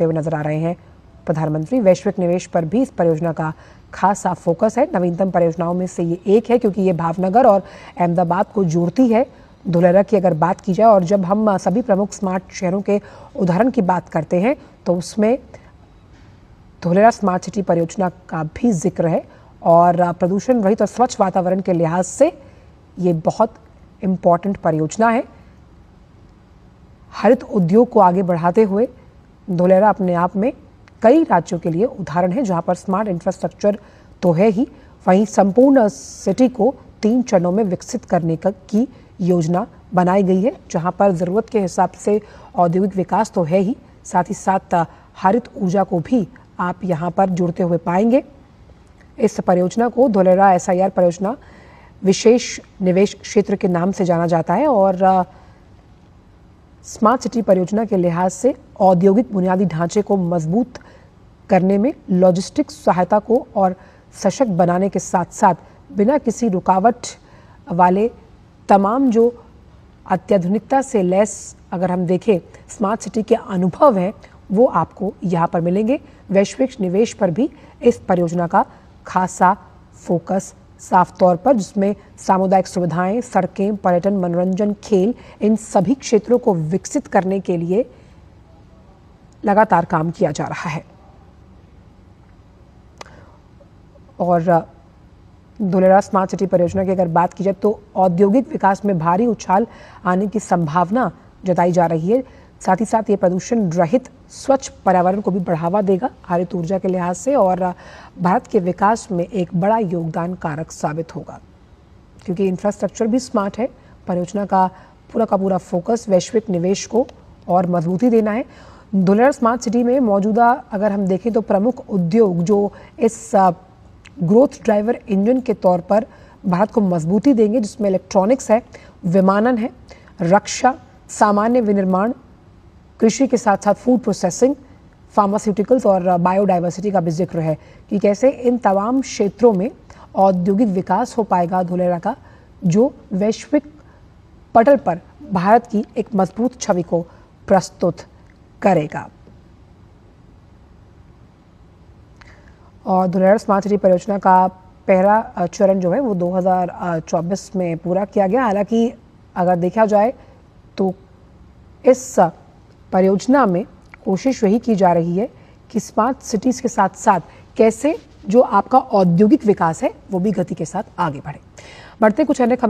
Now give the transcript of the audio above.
हुए नजर आ रहे हैं प्रधानमंत्री। वैश्विक निवेश पर भी इस परियोजना का खासा फोकस है। नवीनतम परियोजनाओं में से ये एक है क्योंकि ये भावनगर और अहमदाबाद को जोड़ती है। धुलेरा की अगर बात की जाए और जब हम सभी प्रमुख स्मार्ट शहरों के उदाहरण की बात करते हैं तो उसमें धुलेरा स्मार्ट सिटी परियोजना का भी जिक्र है और प्रदूषण रहित और स्वच्छ वातावरण के लिहाज से ये बहुत इम्पॉर्टेंट परियोजना है। हरित उद्योग को आगे बढ़ाते हुए धुलेरा अपने आप में कई राज्यों के लिए उदाहरण है जहां पर स्मार्ट इंफ्रास्ट्रक्चर तो है ही, वहीं संपूर्ण सिटी को 3 चरणों में विकसित करने की योजना बनाई गई है जहां पर ज़रूरत के हिसाब से औद्योगिक विकास तो है ही, साथ ही साथ हरित ऊर्जा को भी आप यहां पर जुड़ते हुए पाएंगे। इस परियोजना को धुलेरा SIR परियोजना विशेष निवेश क्षेत्र के नाम से जाना जाता है और स्मार्ट सिटी परियोजना के लिहाज से औद्योगिक बुनियादी ढांचे को मजबूत करने में लॉजिस्टिक्स सहायता को और सशक्त बनाने के साथ साथ बिना किसी रुकावट वाले तमाम जो अत्याधुनिकता से लैस अगर हम देखें स्मार्ट सिटी के अनुभव हैं वो आपको यहाँ पर मिलेंगे। वैश्विक निवेश पर भी इस परियोजना का खासा फोकस साफ तौर पर, जिसमें सामुदायिक सुविधाएं, सड़कें, पर्यटन, मनोरंजन, खेल, इन सभी क्षेत्रों को विकसित करने के लिए लगातार काम किया जा रहा है। और धुलेरा स्मार्ट सिटी परियोजना की अगर बात की जाए तो औद्योगिक विकास में भारी उछाल आने की संभावना जताई जा रही है। साथ ही साथ ये प्रदूषण रहित स्वच्छ पर्यावरण को भी बढ़ावा देगा हरित ऊर्जा के लिहाज से और भारत के विकास में एक बड़ा योगदान कारक साबित होगा क्योंकि इंफ्रास्ट्रक्चर भी स्मार्ट है। परियोजना का पूरा फोकस वैश्विक निवेश को और मजबूती देना है। धुलेरा स्मार्ट सिटी में मौजूदा अगर हम देखें तो प्रमुख उद्योग जो इस ग्रोथ ड्राइवर इंजन के तौर पर भारत को मजबूती देंगे, जिसमें इलेक्ट्रॉनिक्स है, विमानन है, रक्षा, सामान्य विनिर्माण, कृषि के साथ साथ फूड प्रोसेसिंग, फार्मास्यूटिकल्स और बायोडाइवर्सिटी का भी जिक्र है कि कैसे इन तमाम क्षेत्रों में औद्योगिक विकास हो पाएगा धुलेरा का, जो वैश्विक पटल पर भारत की एक मजबूत छवि को प्रस्तुत करेगा। और धुलेरा स्मार्ट सिटी परियोजना का पहला चरण जो है वो 2024 में पूरा किया गया। हालांकि अगर देखा जाए तो इस परियोजना में कोशिश यही की जा रही है कि स्मार्ट सिटीज़ के साथ साथ कैसे जो आपका औद्योगिक विकास है वो भी गति के साथ आगे बढ़े। बढ़ते कुछ अन्य खबरों